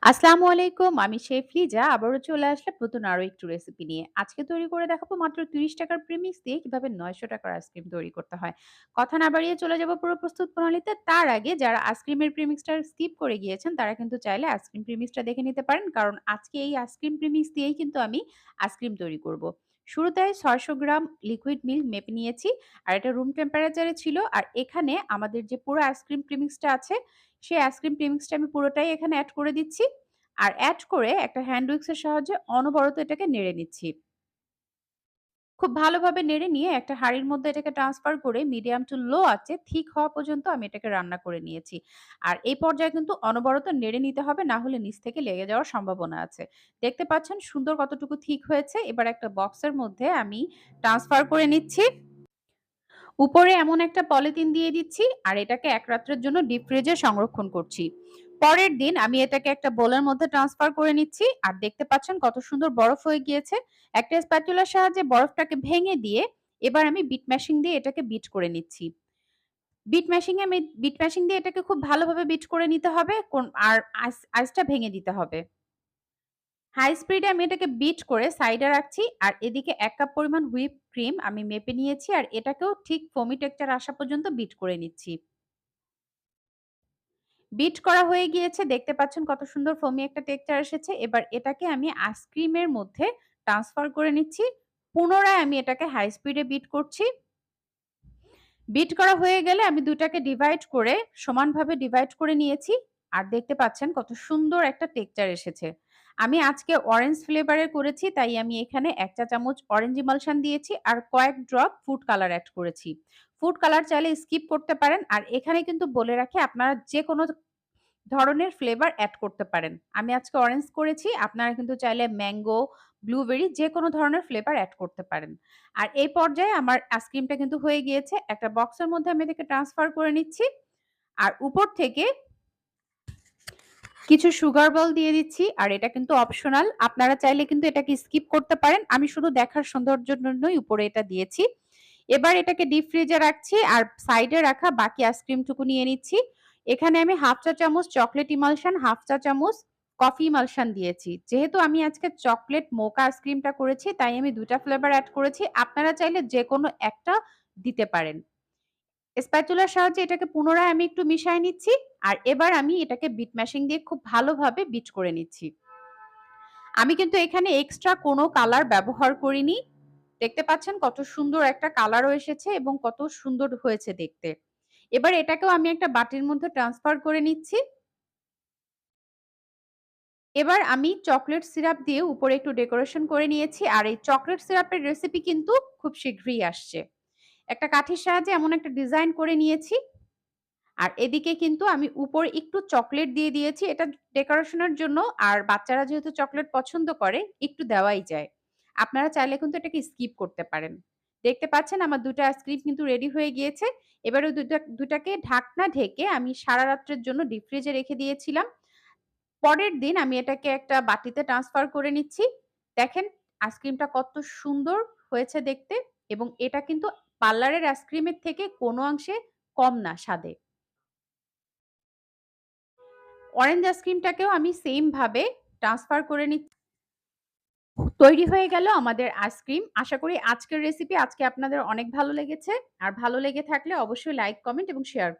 আসসালামু আলাইকুম। আমি শেফ লিজা আবারও চলে আসলাম নতুন আরো একটু রেসিপি নিয়ে। আজকে তৈরি করে দেখাবো মাত্র ৳৩০ র প্রিমিক্স দিয়ে কিভাবে ৳৯০০ র আইসক্রিম তৈরি করতে হয়। কথা না বাড়িয়ে চলে যাব পুরো প্রস্তুত প্রণালীতে। তার আগে যারা আইসক্রিমের প্রিমিক্সটা স্কিপ করে গিয়েছেন তারা কিন্তু চাইলে আইসক্রিম প্রিমিক্সটা দেখে নিতে পারেন। কারণ আজকে এই আইসক্রিম প্রিমিক্স দিয়েই কিন্তু আমি আইসক্রিম তৈরি করব। শুরুতে ৬০০ গ্রাম লিকুইড মিল্ক মেপে নিয়েছি। আর এটা রুম টেম্পারেচারে ছিল। আর এখানে আমাদের যে পুরো আইসক্রিম প্রিমিক্সটা আছে, সেই আইসক্রিম প্রিমিক্সটা আমি পুরোটাই এখানে এড করে দিচ্ছি। আর এড করে একটা হ্যান্ড উইক্স এর সাহায্যে অনবরত এটাকে নেড়ে নিচ্ছি। খুব ভালোভাবে নেড়ে নিয়ে একটা হাঁড়ির মধ্যে এটাকে ট্রান্সফার করে মিডিয়াম টু লো আঁচে ঠিক হওয়া পর্যন্ত আমি এটাকে রান্না করে নিয়েছি। আর এই পর্যায়ে কিন্তু অনবরত নেড়ে নিতে হবে, না হলে নিচ থেকে লেগে যাওয়ার সম্ভাবনা আছে। দেখতে পাচ্ছেন সুন্দর কতটুকু ঠিক হয়েছে। এবার একটা বক্সের মধ্যে আমি ট্রান্সফার করে নিচ্ছি। উপরে এমন একটা পলিথিন দিয়ে দিচ্ছি আর এটাকে ১ রাত্রের জন্য ডিপ ফ্রিজে সংরক্ষণ করছি। পরের দিন আমি এটাকে একটা বোলের মধ্যে ট্রান্সফার করে নিচ্ছি আর দেখতে পাচ্ছেন কত সুন্দর বরফ হয়ে গিয়েছে। একটা স্প্যাটুলার সাহায্যে বরফটাকে ভেঙে দিয়ে এবার আমি বিট মেশিং দিয়ে এটাকে বিট করে নিচ্ছি। বিট মেশিং দিয়ে এটাকে খুব ভালোভাবে বিট করে নিতে হবে আর আইসটা ভেঙে দিতে হবে। হাই স্পিডে আমি এটাকে বিট করে সাইডে রাখছি। আর এদিকে ১ কাপ পরিমাণ হুইপ ক্রিম আমি মেপে নিয়েছি আর এটাকেও ঠিক ফোমি টেক্সচার আসা পর্যন্ত বিট করে নিচ্ছি। বিট করা হয়ে গিয়েছে। দেখতে পাচ্ছেন কত সুন্দর ফোমি একটা টেক্সচার এসেছে। এবার এটাকে আমি আইসক্রিমের মধ্যে ট্রান্সফার করে নিচ্ছি। পুনরায় আমি এটাকে হাই স্পিডে বিট করছি। বিট করা হয়ে গেলে আমি ২ টাকে ডিভাইড করে সমানভাবে ডিভাইড করে নিয়েছি। আর দেখতে পাচ্ছেন কত সুন্দর একটা টেক্সচার এসেছে। আমি আজকে অরেঞ্জ ফ্লেভারের করেছি, তাই আমি এখানে ১ চা চামচ অরেঞ্জ ইমালশন দিয়েছি আর কয়েক ড্রপ ফুড কালার এড করেছি। ফুড কালার চাইলে স্কিপ করতে পারেন। আর এখানে কিন্তু বলে রাখি আপনারা যেকোনো ধরনের ফ্লেভার এড করতে পারেন। আমি আজকে অরেঞ্জ করেছি। আপনারা কিন্তু চাইলে ম্যাঙ্গো, ব্লুবেরি যেকোনো ধরনের ফ্লেভার এড করতে পারেন। আর এই পর্যায়ে আমার আইসক্রিমটা কিন্তু হয়ে গিয়েছে। একটা বক্সের মধ্যে আমি এটাকে ট্রান্সফার করে নিচ্ছি। আর উপর থেকে কিছু সুগার বল দিয়ে দিচ্ছি। আর এটা কিন্তু অপশনাল। আপনারা চাইলে কিন্তু এটাকে স্কিপ করতে পারেন। আমি শুধু দেখার সৌন্দর্যের জন্যই উপরে এটা দিয়েছি। এবার এটাকে ডিপ ফ্রিজে রাখছি আর সাইডে রাখা বাকি আইসক্রিমটুকু নিয়ে নিচ্ছি। এখানে আমি ১/২ চা চামচ চকোলেট ইমালশন, ১/২ চা চামচ কফি ইমালশন দিয়েছি। যেহেতু আমি আজকে চকোলেট মোকা আইসক্রিমটা করেছি, তাই আমি ২ টা ফ্লেভার এড করেছি। আপনারা চাইলে যেকোনো একটা দিতে পারেন। স্প্যাচুলার সাহায্যে এটাকে পুনরায় আমি একটু মিশায় নিচ্ছি। আর এবার আমি এটাকে বিট ম্যাশিং দিয়ে খুব ভালোভাবে বিট করে নিচ্ছি। আমি কিন্তু এখানে এক্সট্রা কোনো কালার ব্যবহার করিনি। দেখতে পাচ্ছেন কত সুন্দর একটা কালারও এসেছে এবং কত সুন্দর হয়েছে দেখতে। এবার এটাকেও আমি একটা বাটির মধ্যে ট্রান্সফার করে নিচ্ছি। এবার আমি চকোলেট সিরাপ দিয়ে উপরে একটু ডেকোরেশন করে নিয়েছি। আর এই চকোলেট সিরাপের রেসিপি কিন্তু খুব শীঘ্রই আসছে। একটা কাঠির সাহায্যে এমন একটা ডিজাইন করে নিয়েছি। আর এদিকে কিন্তু আমি উপরে একটু চকোলেট দিয়ে দিয়েছি। এটা ডেকোরেশনের জন্য। আর বাচ্চারা যেহেতু চকোলেট পছন্দ করে, একটু দেওয়াই যায়। আপনারা চাইলে কিন্তু এটাকে স্কিপ করতে পারেন। দেখতে পাচ্ছেন আমার ২ টা আইসক্রিম কিন্তু রেডি হয়ে গিয়েছে। এবার ওই ২ টাকে ঢাকনা ঢেকে আমি সারা রাত্রের জন্য ডিপ ফ্রিজে রেখে দিয়েছিলাম। পরের দিন আমি এটাকে একটা বাটিতে ট্রান্সফার করে নিচ্ছি। দেখেন আইসক্রিমটা কত সুন্দর হয়েছে দেখতে এবং এটা কিন্তু পার্লারের আইসক্রিমের থেকে কোনো অংশে কম না স্বাদে। অরেঞ্জ আইসক্রিমটাকেও আমি সেইম ভাবে ট্রান্সফার করে তৈরি হয়ে গেল আমাদের আইসক্রিম। আশা করি আজকের রেসিপি আজকে আপনাদের অনেক ভালো লেগেছে। আর ভালো লেগে থাকলে অবশ্যই লাইক, কমেন্ট এবং শেয়ার